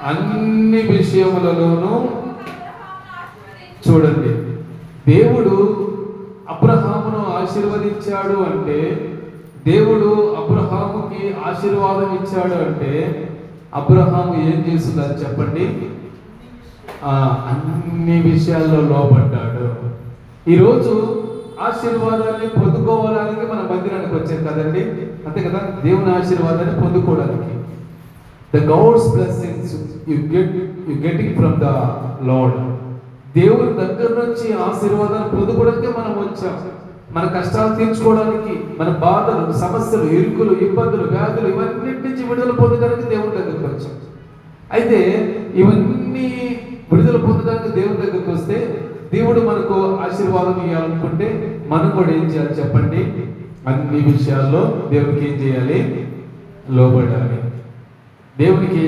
అన్ని విషయములలోనూ చూడండి, దేవుడు అబ్రహామును ఆశీర్వదించాడు అంటే, దేవుడు అబ్రహాముకి ఆశీర్వాదం ఇచ్చాడు అంటే అబ్రహాము ఏం చేస్తున్నారు చెప్పండి? అన్ని విషయాల్లో లోపడ్డాడు. ఈరోజు ఆశీర్వాదాన్ని పొందుకోవడానికి మన మందిరానికి వచ్చాం కదండి, అంతే కదా? దేవుని ఆశీర్వాదాన్ని పొందుకోవడానికి. The God's blessings you getting from the Lord. దేవుని దగ్గర నుంచి ఆశీర్వాదాన్ని పొందుకోవడానికి మనం వచ్చాం. మన కష్టాలు తీర్చుకోవడానికి, మన బాధలు, సమస్యలు, ఇరుకులు, ఇబ్బందులు, వ్యాధులు ఇవన్నిటి నుంచి విడుదల పొందడానికి దేవుని దగ్గరికి వచ్చాం. అయితే ఇవన్నీ విడుదల పొందడానికి దేవుని దగ్గరికి వస్తే, దేవుడు మనకు ఆశీర్వాదం ఇవ్వాలనుకుంటే మనం కూడా ఏం చేయాలి చెప్పండి? అన్ని విషయాల్లో దేవునికి ఏం చేయాలి? లోబడాలి. దేవునికి